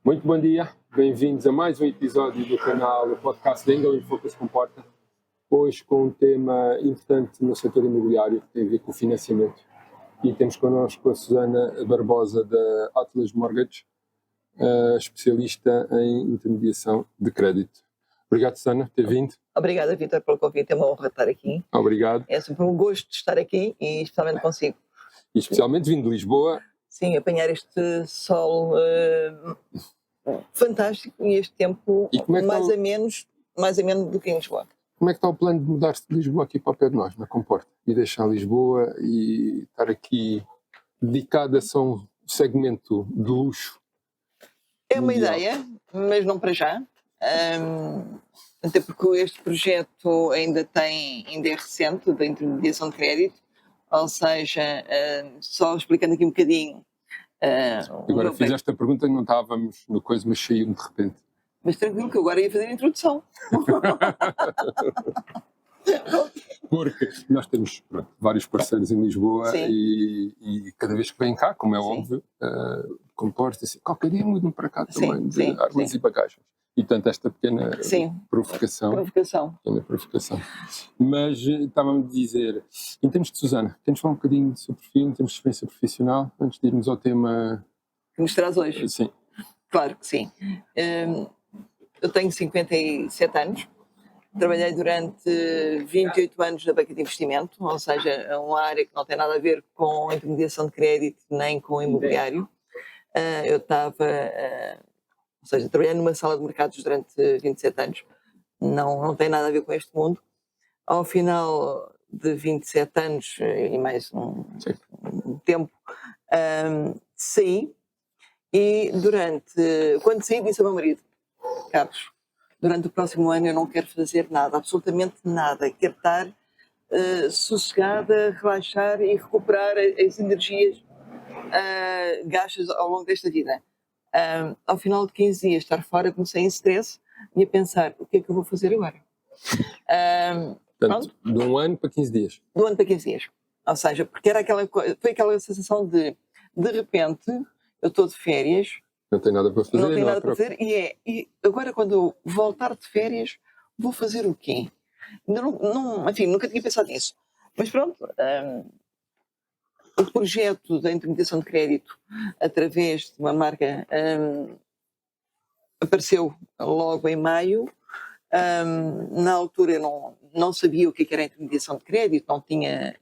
Muito bom dia, bem-vindos a mais um episódio do canal do podcast da Engle Focus Comporta. Hoje com um tema importante no setor imobiliário que tem a ver com o financiamento. E temos connosco a Susana Barbosa da Atlas Mortgage, especialista em intermediação de crédito. Obrigado, Susana, por ter vindo. Obrigada, Vítor, pelo convite. É uma honra estar aqui. Obrigado. É sempre um gosto de estar aqui e especialmente consigo. E especialmente vindo de Lisboa. Sim, apanhar este sol fantástico e este tempo mais ameno do que em Lisboa. Como é que está o plano de mudar-se de Lisboa aqui para o pé de nós, na Comporta? E deixar Lisboa e estar aqui dedicado a só um segmento de luxo? É uma ideia, mas não para já. Até porque este projeto ainda é recente, da intermediação de crédito, ou seja, só explicando aqui um bocadinho. Agora fizeste a pergunta e não estávamos no coisa, mas saiu-me de repente. Mas tranquilo que eu agora ia fazer a introdução. Porque nós temos vários parceiros em Lisboa e cada vez que vêm cá, como é óbvio, comporta-se, qualquer dia mudam para cá também, de armas e bagagens. E tanto esta pequena provocação. Mas estava-me a dizer, em termos de Susana, queres falar um bocadinho do seu perfil, em termos de experiência profissional, antes de irmos ao tema que nos traz hoje? Sim. Claro que sim. Eu tenho 57 anos, trabalhei durante 28 anos na banca de investimento, ou seja, é uma área que não tem nada a ver com intermediação de crédito nem com imobiliário. Eu estava... ou seja, trabalhei numa sala de mercados durante 27 anos. Não tem nada a ver com este mundo. Ao final de 27 anos e mais um tempo, saí. E quando saí, disse ao meu marido, Carlos, durante o próximo ano eu não quero fazer nada, absolutamente nada. Quero estar sossegada, relaxar e recuperar as energias gastas ao longo desta vida. Ao final de 15 dias estar fora, comecei em stress e a pensar, o que é que eu vou fazer agora? Portanto, de um ano para 15 dias. De um ano para 15 dias. Ou seja, porque foi aquela sensação de repente, eu estou de férias. Não tenho nada para fazer. Não tenho nada para fazer e agora quando eu voltar de férias, vou fazer o quê? Enfim, nunca tinha pensado nisso. Mas pronto... O projeto da intermediação de crédito através de uma marca apareceu logo em maio. Na altura eu não sabia o que era a intermediação de crédito, não tinha,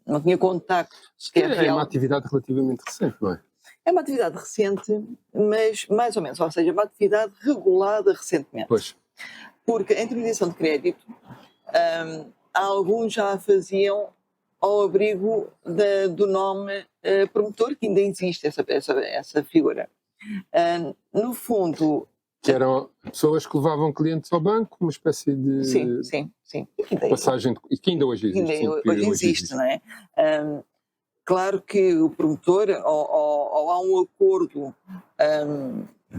não tinha contacto sequer real. É uma atividade relativamente recente, não é? É uma atividade recente, mas mais ou menos, ou seja, é uma atividade regulada recentemente. Pois. Porque a intermediação de crédito, alguns já a faziam ao abrigo do nome promotor, que ainda existe essa figura. No fundo... Que eram pessoas que levavam clientes ao banco, uma espécie de sim. passagem, e que ainda hoje existe. Hoje existe, não é? Claro que o promotor, ou há um acordo,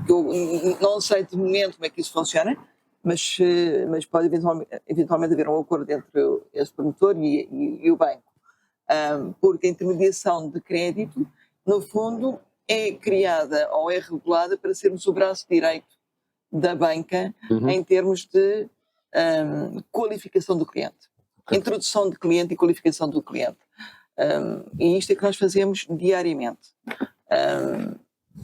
que eu não sei de momento como é que isso funciona, mas pode eventualmente haver um acordo entre esse promotor e o banco. Porque a intermediação de crédito, no fundo, é criada ou é regulada para sermos o braço direito da banca em termos de qualificação do cliente. Introdução de cliente e qualificação do cliente. E isto é que nós fazemos diariamente.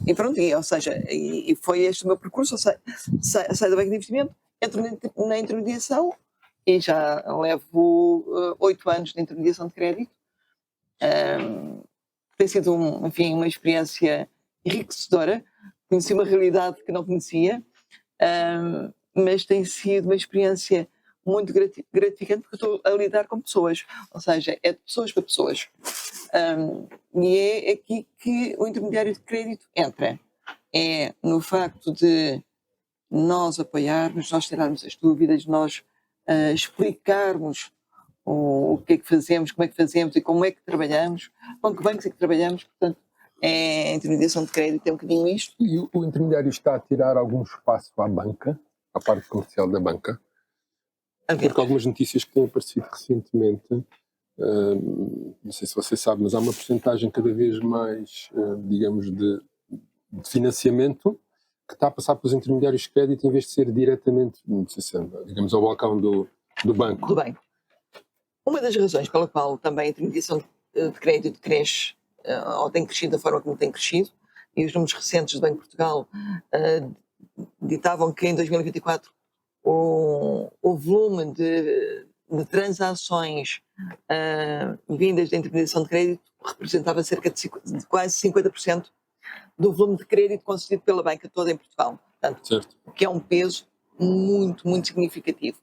E pronto, ou seja, e foi este o meu percurso. Saio da banca de investimento, entro na intermediação e já levo 8 anos de intermediação de crédito. Tem sido uma experiência enriquecedora. Conheci uma realidade que não conhecia, mas tem sido uma experiência muito gratificante porque estou a lidar com pessoas, ou seja, é de pessoas para pessoas. E é aqui que o intermediário de crédito entra. É no facto de nós apoiarmos, nós tirarmos as dúvidas, nós explicarmos o que é que fazemos, como é que fazemos e como é que trabalhamos, com que bancos é que trabalhamos. Portanto, a intermediação de crédito é um bocadinho isto. E o intermediário está a tirar algum espaço à banca, à parte comercial da banca? Porque algumas notícias que têm aparecido recentemente, não sei se você sabe, mas há uma porcentagem cada vez mais, digamos, de de financiamento que está a passar pelos intermediários de crédito em vez de ser diretamente, não sei se, digamos, ao balcão do banco. Do banco. Uma das razões pela qual também a intermediação de crédito cresce, ou tem crescido da forma como tem crescido, e os números recentes do Banco de Portugal ditavam que em 2024 o volume de transações vindas da intermediação de crédito representava cerca de quase 50% do volume de crédito concedido pela banca toda em Portugal. Portanto, Certo. o que é um peso muito, muito significativo.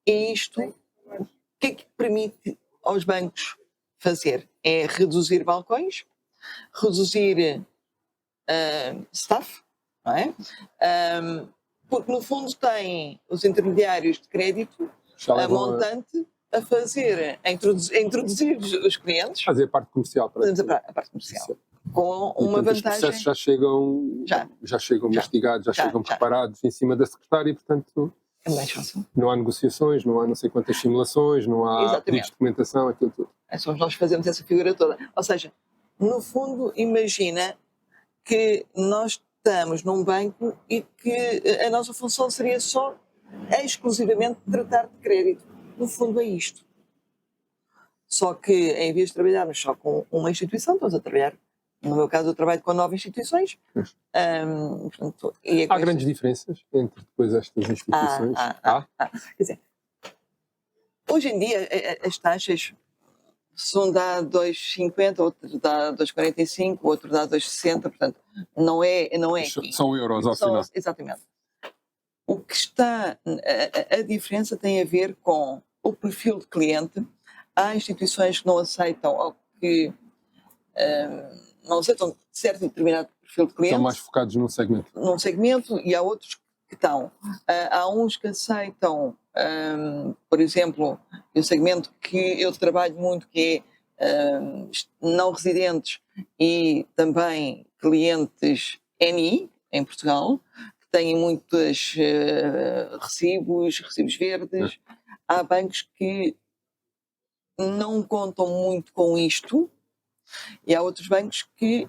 E isto, o que é que permite aos bancos fazer? É reduzir balcões, reduzir staff, não é? Porque no fundo têm os intermediários de crédito, Já a levam montante, a fazer, a introduzir os clientes, fazer a parte comercial. fazemos a parte comercial, com E, uma portanto, os vantagem. processos já chegam mastigados, já chegam preparados em cima da secretária e, portanto, É mais fácil. não há negociações, não há não sei quantas simulações, não há Exatamente. pedidos de documentação, aquilo tudo. Somos nós que fazemos essa figura toda. Ou seja, no fundo, imagina que nós estamos num banco e que a nossa função seria só exclusivamente tratar de crédito. No fundo é isto. Só que em vez de trabalharmos só com uma instituição, estamos a trabalhar, no meu caso eu trabalho com 9 instituições. Portanto, Há grandes diferenças entre depois estas instituições? Quer dizer, hoje em dia as taxas, se um dá 2,50, outro dá 2,45, outro dá 2,60, portanto, não é aqui. São euros ao final. Exatamente. O que está, a diferença tem a ver com o perfil de cliente. Há instituições que não aceitam ou que não aceitam certo e determinado perfil de cliente. Estão mais focados num segmento. E há outros que estão. Há uns que aceitam, por exemplo, o segmento que eu trabalho muito, que é não residentes e também clientes NI, em Portugal, que têm muitos recibos verdes. Há bancos que não contam muito com isto e há outros bancos que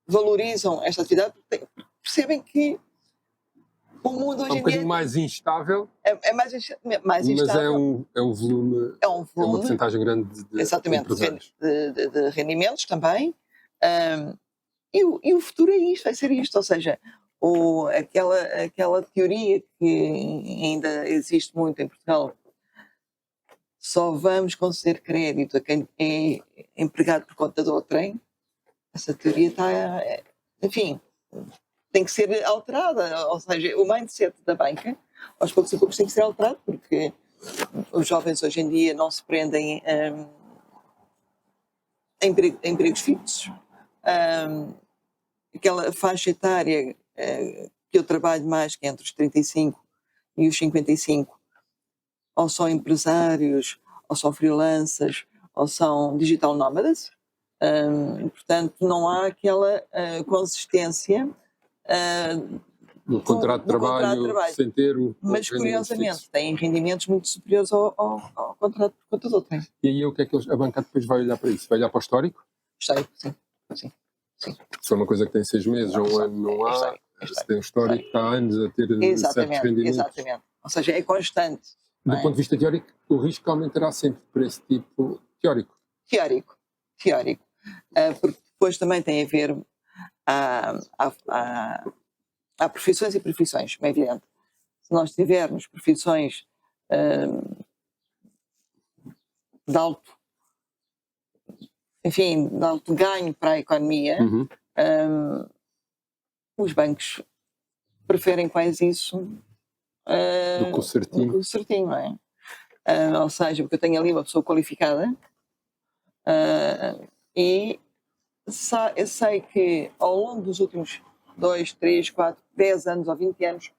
valorizam esta atividade porque percebem que o mundo hoje em dia é um bocadinho mais instável, mais mas instável. é um volume, é uma porcentagem grande de empresários. De rendimentos também. E o futuro é isto, vai ser isto, ou seja, aquela teoria que ainda existe muito em Portugal, só vamos conceder crédito a quem é empregado por conta do outrem. Essa teoria está, enfim, tem que ser alterada, ou seja, o mindset da banca, aos poucos e poucos tem que ser alterado, porque os jovens hoje em dia não se prendem a empregos fixos. Aquela faixa etária que eu trabalho mais, que é entre os 35 e os 55, ou são empresários, ou são freelancers, ou são digital nómadas. Portanto, não há aquela consistência no contrato de trabalho sem ter mas curiosamente têm rendimentos muito superiores ao contrato por conta do outrem. E aí o que é que a banca depois vai olhar para isso? Vai olhar para o histórico? Histórico, sim. Se for uma coisa que tem 6 meses ou um ano, não há. Se tem um histórico, está há anos a ter certos rendimentos. Exatamente. Ou seja, é constante. Do ponto de vista teórico, o risco aumentará sempre por esse tipo teórico. Teórico. Porque depois também tem a ver. Há profissões e profissões, como é evidente. Se nós tivermos profissões de alto ganho para a economia, os bancos preferem quase isso do que o certinho, não é? Ou seja, porque eu tenho ali uma pessoa qualificada e eu sei que ao longo dos últimos 2, 3, 4, 10 anos ou 20 anos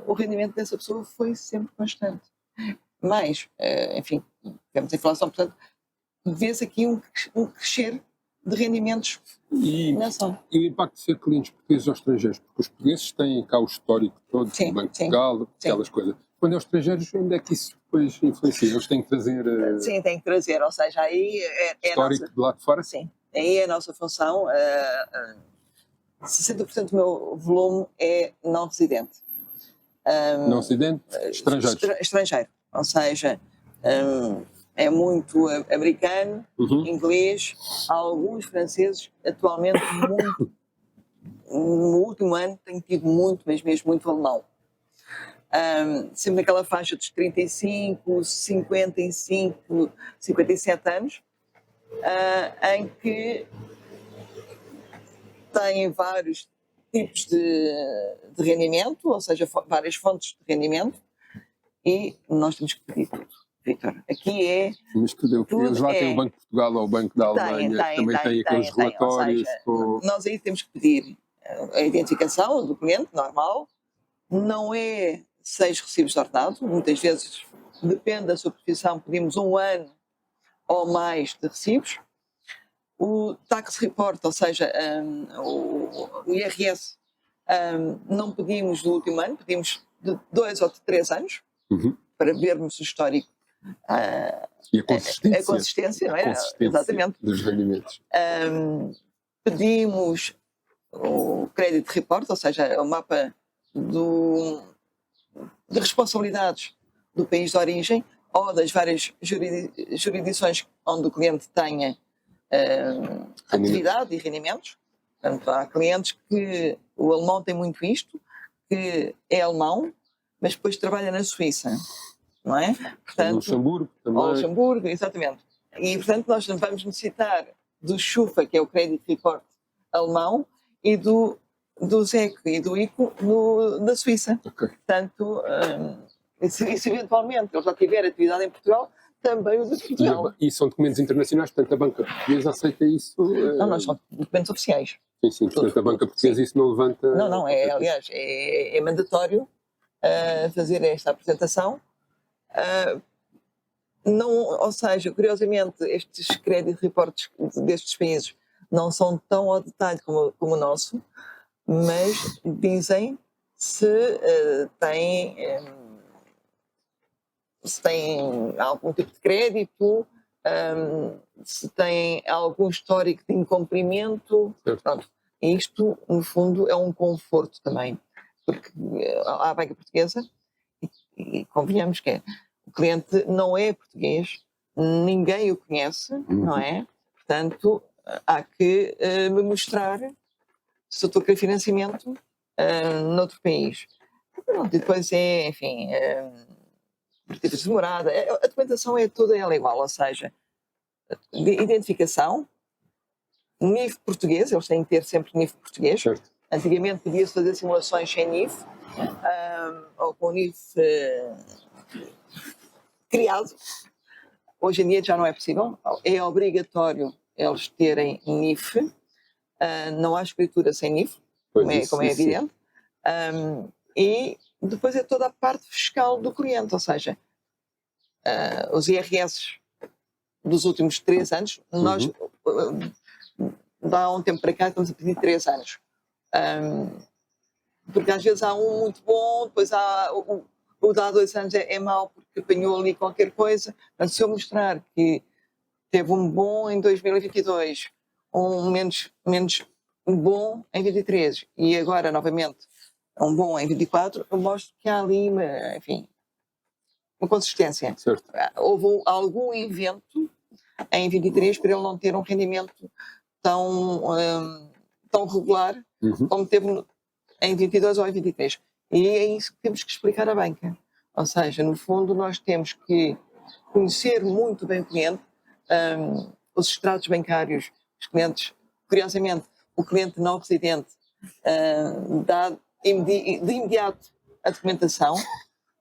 o rendimento dessa pessoa foi sempre constante. Mas, enfim, temos inflação, portanto, vê-se aqui um crescer de rendimentos na ação. E o impacto de ser clientes portugueses ou estrangeiros? Porque os portugueses têm cá o histórico todo, o Banco de Portugal, aquelas coisas. Quando é os estrangeiros, onde é que isso depois influencia? Eles têm que trazer... Sim, têm que trazer, ou seja, aí... histórico de lá de fora? Sim, aí é a nossa função 60% do meu volume é não residente. Não residente, estrangeiros. Estrangeiro. Ou seja, é muito americano, inglês, alguns franceses. Atualmente, no último ano, tenho tido muito, mas mesmo muito alemão. Sempre naquela faixa dos 35, 55, 57 anos, em que têm vários tipos de rendimento, ou seja, várias fontes de rendimento, e nós temos que pedir tudo, Vítor. Aqui é... Mas eles lá têm o Banco de Portugal ou o Banco da Alemanha, que também têm aqueles relatórios. Ou seja, nós aí temos que pedir a identificação do cliente, normal, não é 6 recibos de ordenado, muitas vezes, depende da sua profissão, pedimos 1 ano ou mais de recibos. O tax report, ou seja, o IRS, não pedimos do último ano, pedimos de 2 ou de 3 anos, para vermos o histórico. E a consistência. A consistência, não é? A consistência exatamente. Dos rendimentos. Pedimos o credit report, ou seja, o mapa de responsabilidades do país de origem ou das várias jurisdições onde o cliente tenha atividade e rendimentos. Portanto, há clientes que o alemão tem muito isto, que é alemão, mas depois trabalha na Suíça, não é? Portanto, Luxemburgo também. Ou Luxemburgo, exatamente. E, portanto, nós vamos necessitar do SCHUFA, que é o Credit Report alemão, e do ZECO e do ICO na Suíça. Okay. Portanto, se eventualmente ele já tiver atividade em Portugal, também o de Portugal. E são documentos internacionais, portanto a banca portuguesa aceita isso? Não são documentos oficiais. Sim, portanto a banca portuguesa isso não levanta... Não, aliás, é mandatório fazer esta apresentação. Ou seja, curiosamente, estes credit reports destes países não são tão ao detalhe como o nosso, mas dizem se têm algum tipo de crédito, se têm algum histórico de incumprimento. Pronto. Isto, no fundo, é um conforto também, porque a banca portuguesa, e convenhamos que o cliente não é português, ninguém o conhece, não é? Portanto, há que me mostrar se eu estou a querer financiamento noutro país. Pronto, e depois enfim, tipos de morada, a documentação é toda ela igual, ou seja, identificação, NIF português, eles têm que ter sempre NIF português. Certo. Antigamente podia-se fazer simulações sem NIF, ou com NIF criado. Hoje em dia já não é possível, é obrigatório eles terem NIF, não há escritura sem NIF, como é evidente. E depois é toda a parte fiscal do cliente, ou seja, os IRS dos últimos 3 anos, nós, há um tempo para cá, estamos a pedir 3 anos. Porque às vezes há um muito bom, depois há o de há 2 anos é mau porque apanhou ali qualquer coisa. Mas se eu mostrar que teve um bom em 2022, um menos bom em 23 e agora novamente um bom em 24, eu mostro que há ali uma consistência. Certo. Houve algum evento em 23 para ele não ter um rendimento tão regular como teve em 22 ou em 23. E é isso que temos que explicar à banca. Ou seja, no fundo, nós temos que conhecer muito bem o cliente, os extratos bancários, os clientes. Curiosamente, o cliente não residente dá de imediato a documentação.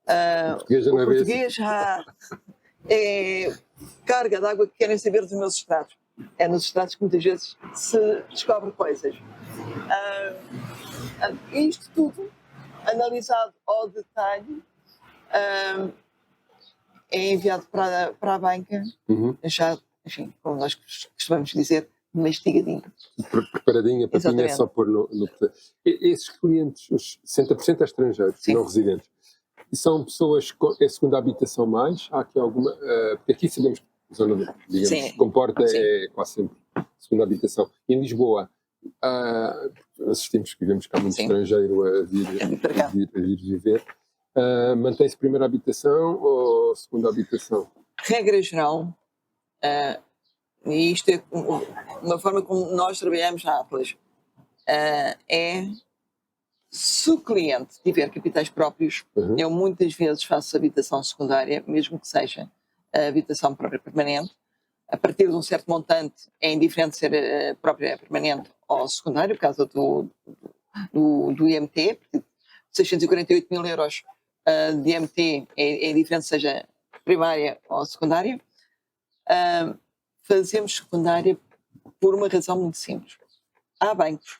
O português já é carga de água que querem saber dos meus extratos. É nos extratos que muitas vezes se descobre coisas. Isto tudo, analisado ao detalhe, é enviado para a banca, já, enfim, como nós costumamos dizer, mastigadinho. Preparadinha, para pinha, é só pôr no... Esses clientes, os 60% estrangeiros, não residentes, e são pessoas com a segunda habitação mais? Há aqui alguma... porque aqui sabemos que a zona, digamos, comporta é quase sempre segunda habitação. E em Lisboa, assistimos que vivemos cá muito Sim. estrangeiro a vir viver. Mantém-se primeira habitação ou segunda habitação? Regra geral, e isto é uma forma como nós trabalhamos na Atlas, é se o cliente tiver capitais próprios, eu muitas vezes faço habitação secundária, mesmo que seja a habitação própria permanente. A partir de um certo montante é indiferente ser a própria permanente ou secundária, por causa do IMT, 648 mil euros de IMT é indiferente seja primária ou secundária. Fazemos secundária por uma razão muito simples. Há bancos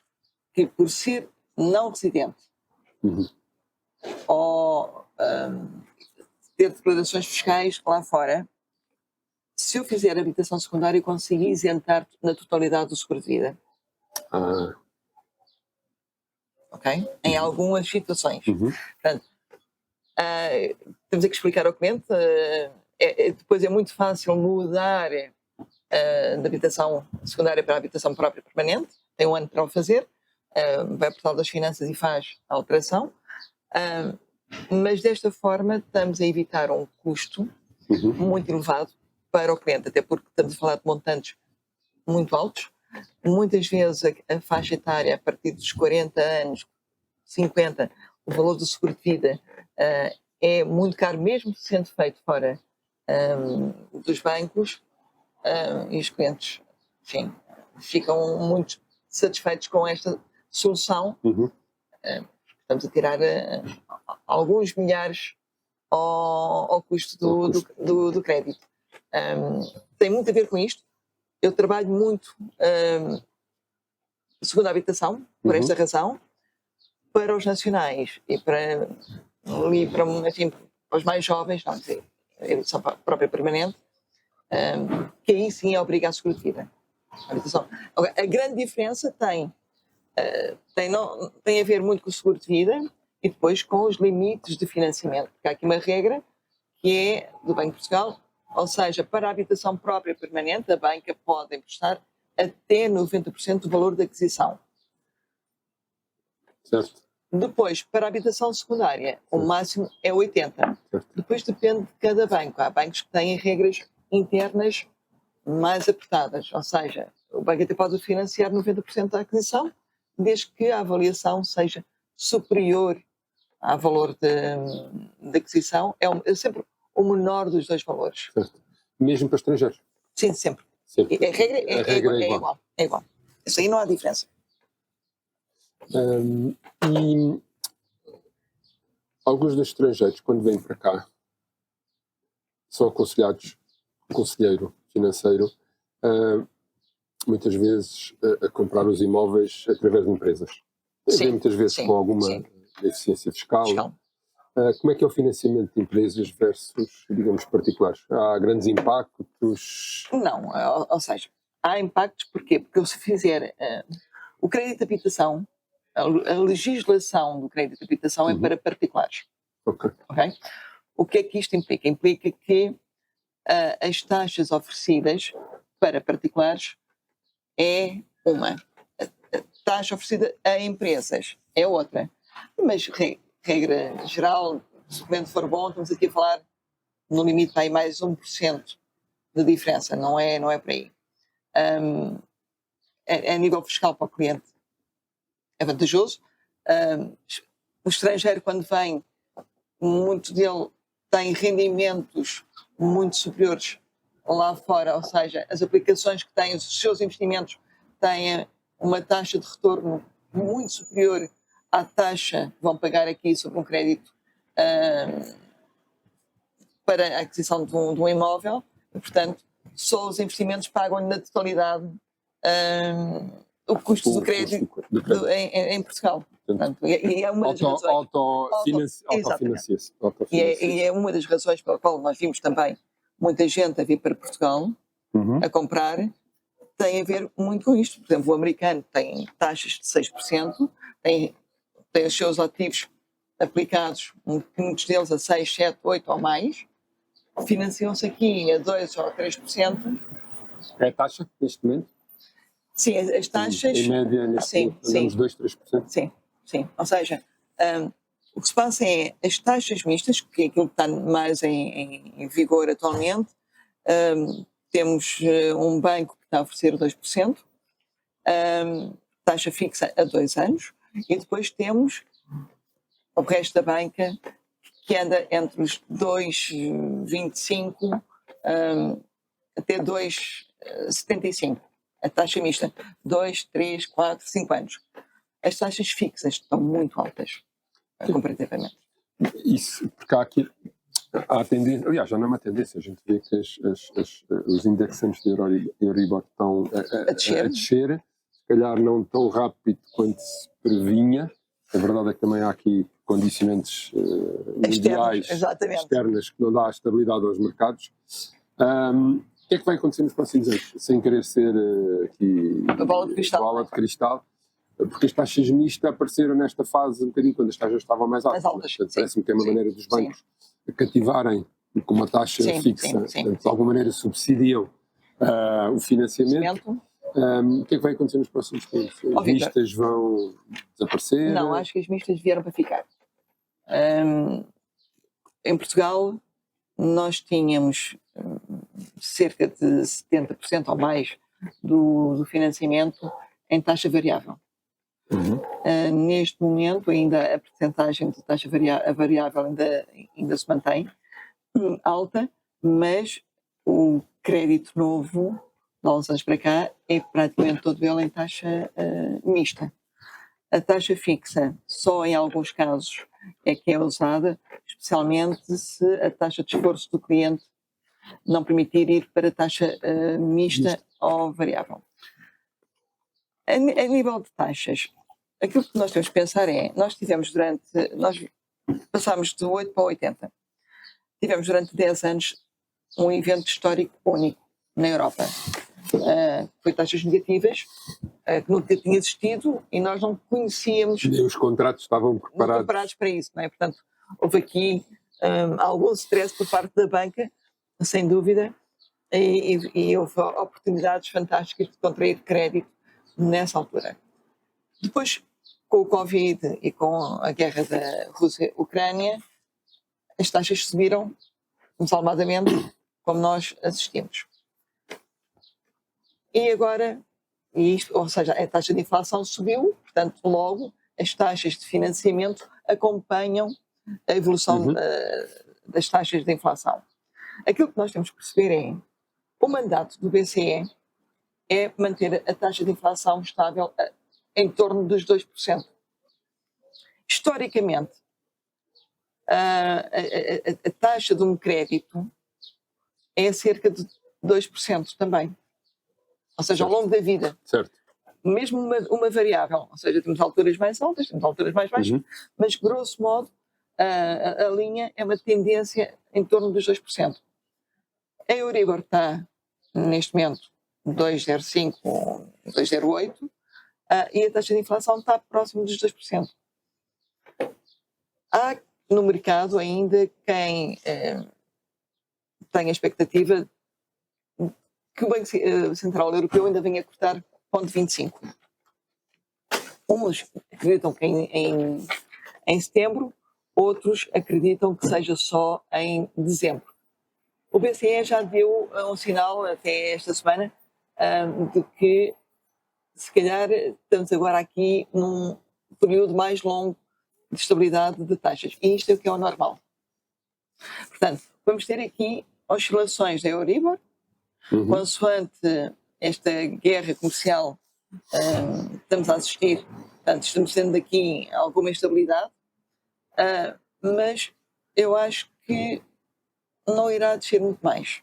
que, por ser não residente ou ter declarações fiscais lá fora, se eu fizer habitação secundária, eu consigo isentar na totalidade do seguro de vida. Ok? Em algumas situações. Portanto, temos que explicar ao cliente. Depois é muito fácil mudar da habitação secundária para a habitação própria permanente. Tem um ano para o fazer. Vai ao portal das finanças e faz a alteração. Mas desta forma estamos a evitar um custo muito elevado para o cliente, até porque estamos a falar de montantes muito altos. Muitas vezes a faixa etária, a partir dos 40 anos, 50, o valor do seguro de vida é muito caro, mesmo sendo feito fora dos bancos, e os clientes, enfim, ficam muito satisfeitos com esta solução. Estamos a tirar alguns milhares ao custo do crédito. Tem muito a ver com isto. Eu trabalho muito segunda habitação, por esta razão, para os nacionais e para os mais jovens, não sei, habitação própria permanente, que aí sim é obrigar a seguro de vida. Agora, a grande diferença tem a ver muito com o seguro de vida e depois com os limites de financiamento, porque há aqui uma regra que é do Banco de Portugal, ou seja, para a habitação própria permanente, a banca pode emprestar até 90% do valor da aquisição. Certo. Depois, para a habitação secundária, o máximo é 80%. Depois depende de cada banco. Há bancos que têm regras internas mais apertadas, ou seja, o banco até pode financiar 90% da aquisição, desde que a avaliação seja superior ao valor de aquisição. É sempre o menor dos dois valores. Certo. Mesmo para estrangeiros? Sim, sempre. A regra é igual. É igual. Isso aí não há diferença. E alguns dos estrangeiros, quando vêm para cá, são aconselhados, conselheiro financeiro, muitas vezes a comprar os imóveis através de empresas. Tem muitas vezes com alguma deficiência fiscal. Como é que é o financiamento de empresas versus, digamos, particulares? Há grandes impactos? Não, ou seja, há impactos porquê? Porque se fizer o crédito de habitação, a legislação do crédito de habitação é para particulares. Okay? O que é que isto implica? Implica que as taxas oferecidas para particulares é uma. A taxa oferecida a empresas é outra. Mas, regra geral, se o documento for bom, estamos aqui a falar no limite para aí mais 1% de diferença, não é por aí. A nível fiscal para o cliente é vantajoso. O estrangeiro, quando vem, muito dele tem rendimentos muito superiores lá fora, ou seja, as aplicações que têm, os seus investimentos têm uma taxa de retorno muito superior à taxa que vão pagar aqui sobre um crédito para a aquisição de um imóvel, e, portanto, só os investimentos pagam na totalidade o custo do crédito em Portugal. Portanto, e é uma das razões. Autofinancia-se. E é uma das razões pela qual nós vimos também muita gente a vir para Portugal a comprar, tem a ver muito com isto. Por exemplo, o americano tem taxas de 6%, tem os seus ativos aplicados, muitos deles a 6, 7, 8 ou mais, financiam-se aqui a 2 ou 3%. É a taxa neste momento? Sim, as taxas. Em média, andamos 2-3%. Sim, sim. Ou seja, o que se passa é as taxas mistas, que é aquilo que está mais em vigor atualmente. Temos um banco que está a oferecer 2%, taxa fixa a 2 anos, e depois temos o resto da banca que anda entre os 2,25 até 2,75. A taxa mista, 2, 3, 4, 5 anos. As taxas fixas estão muito altas, comparativamente. Isso, porque há tendência, aliás, já não é uma tendência, a gente vê que os indexantes de Euribor estão a descer, se calhar não tão rápido quanto se previnha. A verdade é que também há aqui condicionantes mundiais externas que não dá estabilidade aos mercados. O que é que vai acontecer nos próximos anos? Sem querer ser aqui a bola de cristal. Porque as taxas mistas apareceram nesta fase um bocadinho quando as taxas estavam mais altas. Parece-me que é uma maneira dos bancos cativarem com uma taxa fixa, portanto, de alguma maneira subsidiam o financiamento. O que é que vai acontecer nos próximos tempos? As mistas vão desaparecer? Não, acho que as mistas vieram para ficar. Em Portugal, nós tínhamos cerca de 70% ou mais do financiamento em taxa variável. Neste momento, ainda a percentagem de taxa variável ainda se mantém alta, mas o crédito novo, de há uns anos para cá, é praticamente todo ele em taxa mista. A taxa fixa, só em alguns casos, é que é usada, especialmente se a taxa de esforço do cliente não permitir ir para taxa mista ou variável. A nível de taxas, aquilo que nós temos que pensar é, nós passámos de 8 para 80. Tivemos durante 10 anos um evento histórico único na Europa. Foi taxas negativas, que nunca tinha existido e nós não conhecíamos. Nem os contratos estavam preparados para isso, não é? Portanto, houve aqui algum stress por parte da banca, sem dúvida, e houve oportunidades fantásticas de contrair crédito nessa altura. Depois, com o Covid e com a guerra da Rússia-Ucrânia, as taxas subiram desalmadamente, como nós assistimos. E agora, ou seja, a taxa de inflação subiu, portanto, logo as taxas de financiamento acompanham a evolução das taxas de inflação. Aquilo que nós temos que perceber é, o mandato do BCE é manter a taxa de inflação estável em torno dos 2%. Historicamente, a taxa de um crédito é cerca de 2% também. Ou seja, ao longo da vida. Certo. Mesmo uma variável. Ou seja, temos alturas mais altas, temos alturas mais baixas, mas, grosso modo, a linha é uma tendência em torno dos 2%. A Euribor está, neste momento, 2,05, 2,08, e a taxa de inflação está próximo dos 2%. Há no mercado ainda quem tem a expectativa que o Banco Central Europeu ainda venha a cortar 0,25. Uns acreditam que em setembro, outros acreditam que seja só em dezembro. O BCE já deu um sinal até esta semana de que se calhar estamos agora aqui num período mais longo de estabilidade de taxas. E isto é o que é o normal. Portanto, vamos ter aqui oscilações da Euribor, consoante esta guerra comercial estamos a assistir, portanto, estamos tendo aqui alguma instabilidade, mas eu acho que não irá descer muito mais.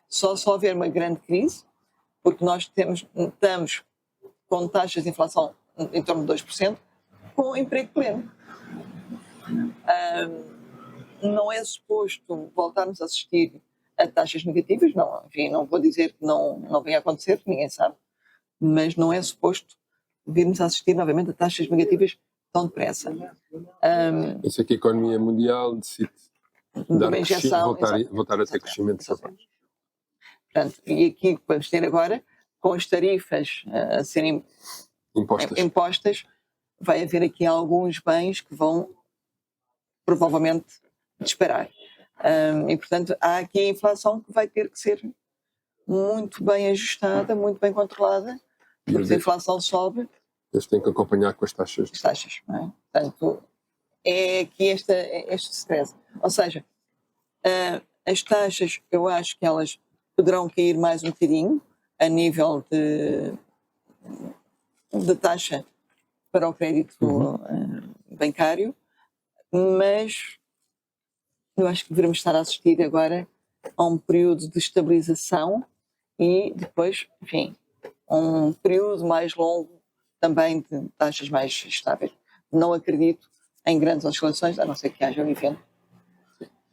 Só se houver uma grande crise, porque nós estamos com taxas de inflação em torno de 2%, com emprego pleno. Não é suposto voltarmos a assistir a taxas negativas, não, enfim, não vou dizer que não venha a acontecer, que ninguém sabe, mas não é suposto virmos a assistir novamente a taxas negativas tão depressa. Isso é que a economia mundial decide dar voltar a ter crescimento. Portanto, e aqui o que vamos ter agora com as tarifas a serem impostas, vai haver aqui alguns bens que vão provavelmente disparar. E, portanto, há aqui a inflação que vai ter que ser muito bem ajustada, muito bem controlada, porque se a inflação sobe... Eles têm que acompanhar com as taxas. As taxas, não é? Portanto, é aqui este stress. Ou seja, as taxas, eu acho que elas poderão cair mais um bocadinho a nível de taxa para o crédito bancário, mas eu acho que devemos estar a assistir agora a um período de estabilização e depois, enfim, um período mais longo também de taxas mais estáveis. Não acredito em grandes oscilações, a não ser que haja um evento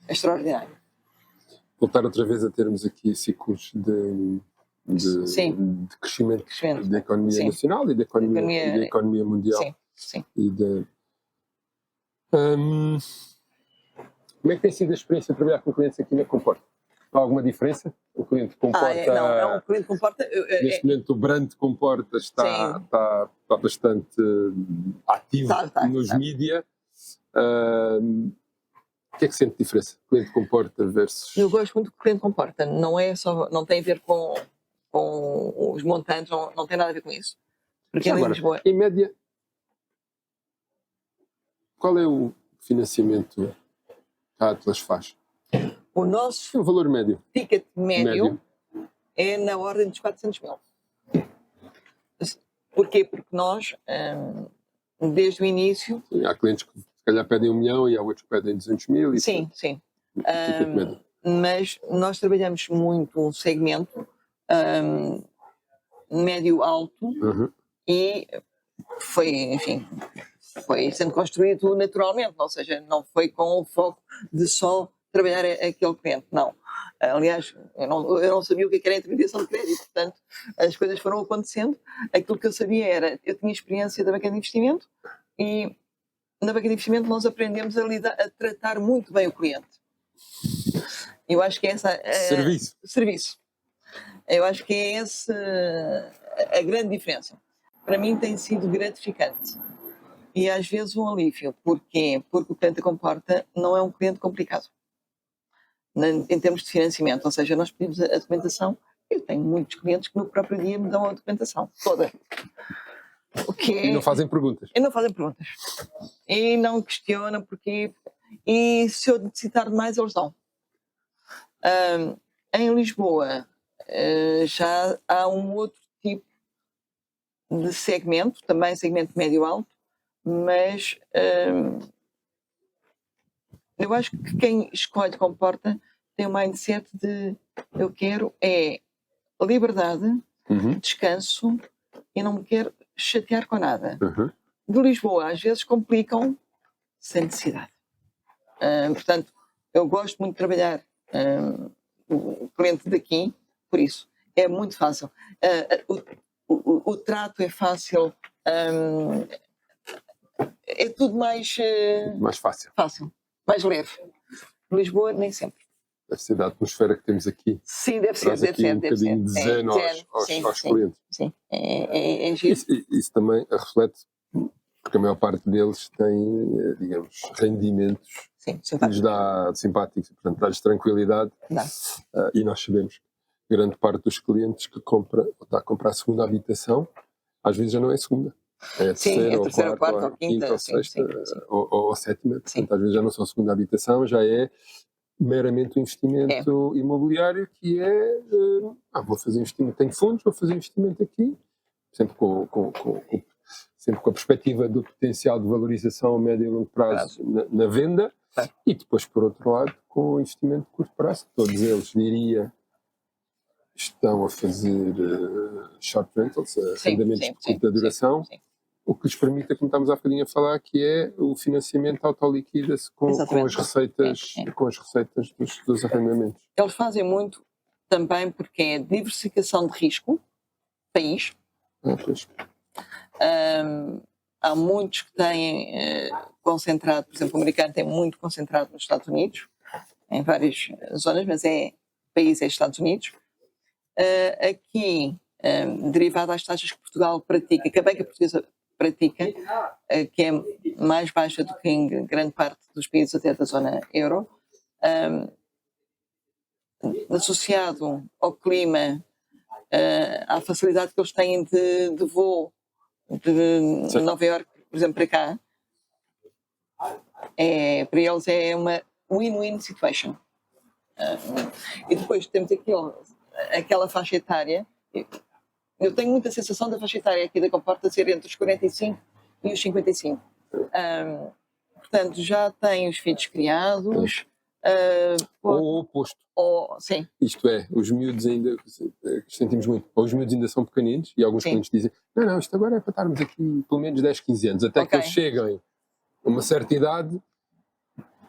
extraordinário. Voltar outra vez a termos aqui ciclos de crescimento da economia nacional e da economia mundial. Sim. Como é que tem sido a experiência de trabalhar com clientes aqui na Comporta? Há alguma diferença? O cliente Comporta... o cliente Comporta... Neste momento o brand Comporta está bastante ativo nos mídia. O que é que sente diferença? Cliente Comporta versus... Eu gosto muito do cliente Comporta. Não tem a ver com os montantes, não tem nada a ver com isso. Porque agora, Lisboa... em média, qual é o financiamento que a Atlas faz? O nosso valor médio. Ticket médio é na ordem dos 400 mil. Porquê? Porque nós, desde o início... Há clientes que se calhar pedem 1 milhão e há outros que pedem 200 mil. Sim. Mas nós trabalhamos muito um segmento médio-alto e foi sendo construído naturalmente, ou seja, não foi com o foco de só trabalhar aquele cliente, não. Aliás, eu não sabia o que era a intermediação de crédito, portanto, as coisas foram acontecendo. Aquilo que eu sabia era, eu tinha experiência da banca de investimento e na banca de investimento nós aprendemos a tratar muito bem o cliente. Eu acho que é essa... Serviço. Eu acho que é essa a grande diferença. Para mim tem sido gratificante. E às vezes um alívio. Porquê? Porque o cliente Comporta não é um cliente complicado. Em termos de financiamento. Ou seja, nós pedimos a documentação. Eu tenho muitos clientes que no próprio dia me dão a documentação toda. E não fazem perguntas. E não questionam porquê. E se eu necessitar de mais, eles dão. Em Lisboa já há um outro tipo de segmento, também segmento médio-alto, mas eu acho que quem escolhe Comporta tem um mindset de eu quero liberdade, descanso e não me quero chatear com nada. De Lisboa às vezes complicam sem necessidade. Portanto, eu gosto muito de trabalhar o cliente daqui, por isso é muito fácil. O trato é fácil, é tudo mais fácil, mais leve. Lisboa, nem sempre. Deve ser da atmosfera que temos aqui. Sim, deve ser. Um bocadinho de zen aos clientes. Sim. É giro. Isso também reflete, porque a maior parte deles tem, digamos, rendimentos que lhes dá simpáticos, portanto, dá-lhes tranquilidade. E nós sabemos que grande parte dos clientes que está a comprar a segunda habitação, às vezes já não é a segunda. É a terceira, ou a quarta, ou a quinta, ou sexta, ou a sétima. Portanto, às vezes já não são a segunda habitação, já é meramente um investimento imobiliário que é, vou fazer investimento, tenho fundos, vou fazer investimento aqui, sempre sempre com a perspectiva do potencial de valorização a médio e longo prazo na venda, e depois, por outro lado, com o investimento de curto prazo. Todos eles, diria, estão a fazer short rentals, arrendamentos de curta duração, o que lhes permite, como estamos há bocadinho a falar, que é o financiamento autoliquida-se com as receitas, dos arrendamentos. Eles fazem muito também porque é diversificação de risco, país. Há muitos que têm concentrado, por exemplo, o americano tem muito concentrado nos Estados Unidos, em várias zonas, mas país é Estados Unidos. Aqui derivado às taxas que Portugal pratica, que a banca portuguesa pratica, que é mais baixa do que em grande parte dos países até da zona euro, associado ao clima, à facilidade que eles têm de voo de Nova Iorque, por exemplo, para cá, para eles é uma win-win situation. E depois temos aquela faixa etária. Eu tenho muita sensação da faixa etária aqui da Comporta ser entre os 45 e os 55. Portanto, já têm os filhos criados. Ou o oposto. Sim. Isto é, os miúdos ainda, sentimos muito, ou os miúdos ainda são pequeninos e alguns clientes dizem, não, isto agora é para estarmos aqui pelo menos 10, 15 anos, até que eles cheguem a uma certa idade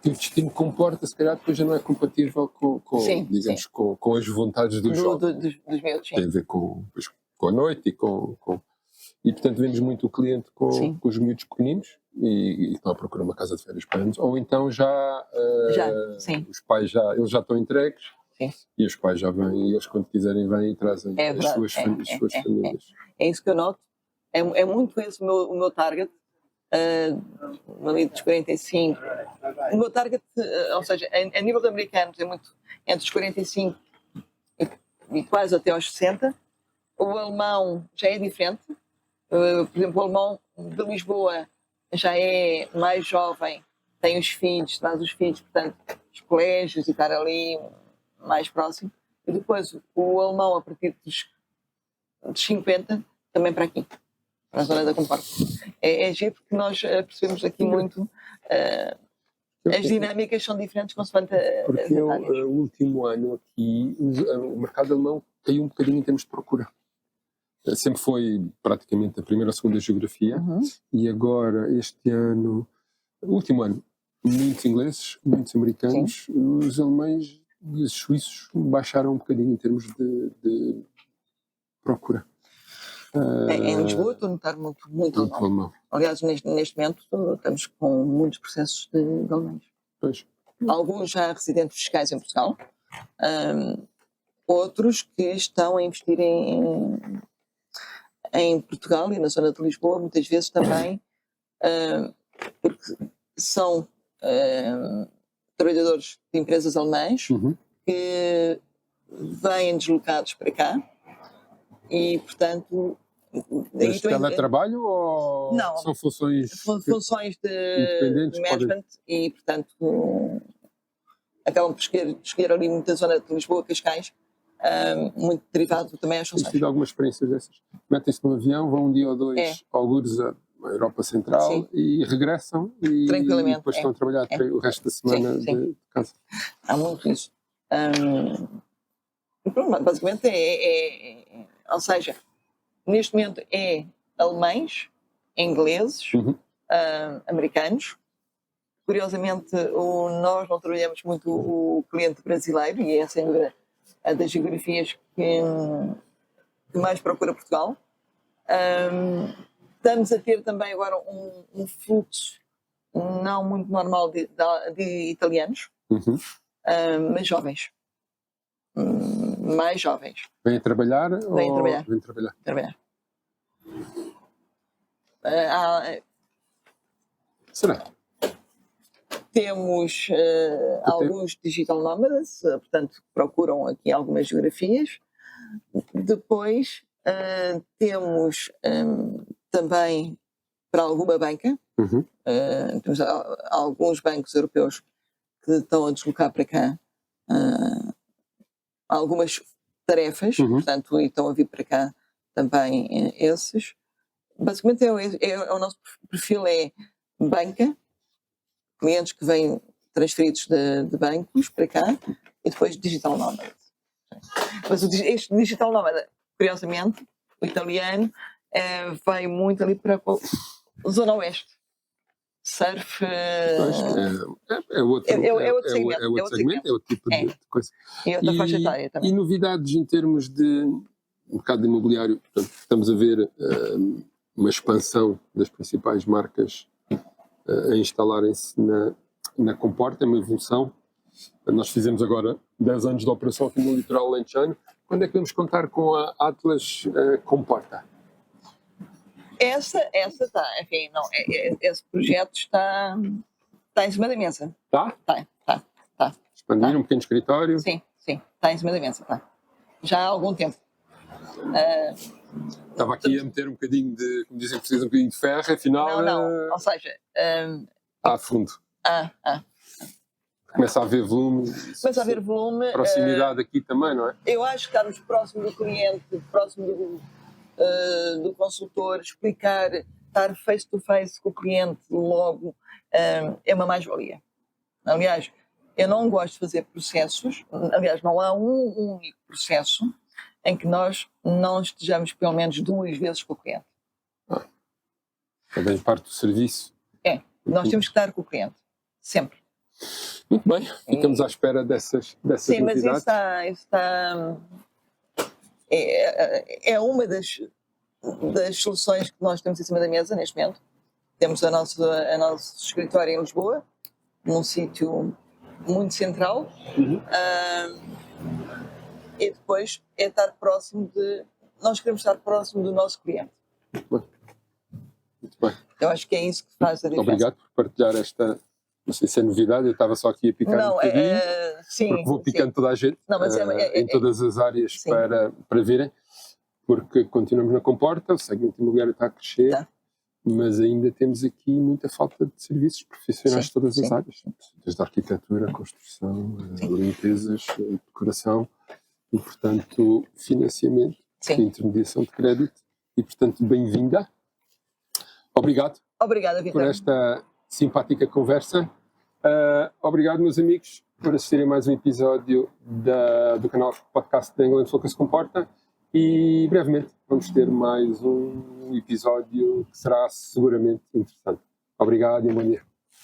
que o destino comporta, se calhar depois já não é compatível com as vontades dos jovens. Dos miúdos, sim. Tem a ver com a noite e portanto vemos muito o cliente com os miúdos pequeninos e estão a procurar uma casa de férias para anos, ou então os pais eles já estão entregues e os pais já vêm e eles quando quiserem vêm e trazem as suas famílias. É isso que eu noto, é muito esse o meu target, ali dos 45. O meu target, ou seja, a nível de americanos é muito entre os 45 e quase até aos 60. O alemão já é diferente. Por exemplo, o alemão de Lisboa já é mais jovem, tem os filhos, traz os filhos, portanto, os colégios e estar ali mais próximo. E depois o alemão, a partir dos 50, também para aqui, para a zona da Comporta. É giro porque nós percebemos aqui muito. As dinâmicas são diferentes consoante porque o último ano aqui o mercado alemão caiu um bocadinho em termos de procura. Sempre foi praticamente a primeira ou segunda geografia e agora este ano, o último ano, muitos ingleses, muitos americanos, os alemães e os suíços baixaram um bocadinho em termos de procura. Em Lisboa estou a notar muito alemão. Aliás, neste momento estamos com muitos processos de alemães. Pois. Alguns já residentes fiscais em Portugal, outros que estão a investir em Portugal e na zona de Lisboa, muitas vezes também, porque são trabalhadores de empresas alemãs que vêm deslocados para cá e, portanto... Mas teletrabalho ou não, são funções de management e, portanto, acabam por escolher ali muita zona de Lisboa, Cascais, muito derivado também às funções. Tenho tido algumas experiências dessas. Metem-se num avião, vão um dia ou dois algures à Europa Central e regressam e depois estão a trabalhar o resto da semana de casa. Há muito isso. Basicamente ou seja, neste momento é alemães, ingleses, americanos. Curiosamente, nós não trabalhamos muito o cliente brasileiro e é sem dúvida a das geografias que mais procura Portugal. Estamos a ter também agora um fluxo não muito normal de italianos, mas jovens. Mais jovens. Vêm trabalhar? Vêm trabalhar. Vêm trabalhar. Será? Temos alguns digital nomads, portanto, procuram aqui algumas geografias. Depois temos também para alguma banca, temos alguns bancos europeus que estão a deslocar para cá algumas tarefas, portanto, e estão a vir para cá também esses. Basicamente o nosso perfil é banca, clientes que vêm transferidos de bancos para cá e depois digital nómada. Mas este digital nómada, curiosamente, o italiano, vai muito ali para a zona oeste. Surf... É outro segmento, é outro tipo de coisa. E outra faixa etária também. E novidades em termos de mercado imobiliário, portanto, estamos a ver uma expansão das principais marcas a instalarem-se na Comporta, é uma evolução. Nós fizemos agora 10 anos de operação aqui no litoral alentejano, quando é que podemos contar com a Atlas Comporta? Essa está, enfim, não, esse projeto está em cima da mesa. Tá? Tá. Expandir um pequeno escritório? Sim, está em cima da mesa, tá. Já há algum tempo. Estava aqui a meter um bocadinho de, como dizem, precisa um bocadinho de ferro, afinal... Não, ou seja... a fundo. Começa a haver volume. Começa a haver volume. Proximidade aqui também, não é? Eu acho que estarmos próximo do cliente, próximo do consultor, explicar, estar face to face com o cliente logo, é uma mais-valia. Aliás, eu não gosto de fazer processos, aliás, não há um único processo em que nós não estejamos pelo menos 2 vezes com o cliente. Também parte do serviço. Nós temos que estar com o cliente, sempre. Muito bem, ficamos à espera dessas sim, novidades. Sim, mas isso é uma das soluções que nós temos em cima da mesa neste momento. Temos o nosso escritório em Lisboa, num sítio muito central, e depois é estar próximo nós queremos estar próximo do nosso cliente. Muito bem. Eu acho que é isso que faz a diferença. Obrigado por partilhar esta, não sei se é novidade, eu estava só aqui a picar um bocadinho, sim, porque vou picando toda a gente, não, mas em todas as áreas para verem, porque continuamos na Comporta, o segmento imobiliário está a crescer, mas ainda temos aqui muita falta de serviços profissionais de todas as áreas, desde a arquitetura, a construção, limpezas, decoração, e portanto financiamento, intermediação de crédito, e portanto bem-vinda. Obrigada, Vitor, por esta simpática conversa. Obrigado, meus amigos, por assistirem a mais um episódio do canal podcast da Angle Focus Comporta, e brevemente vamos ter mais um episódio que será seguramente interessante. Obrigado e bom dia.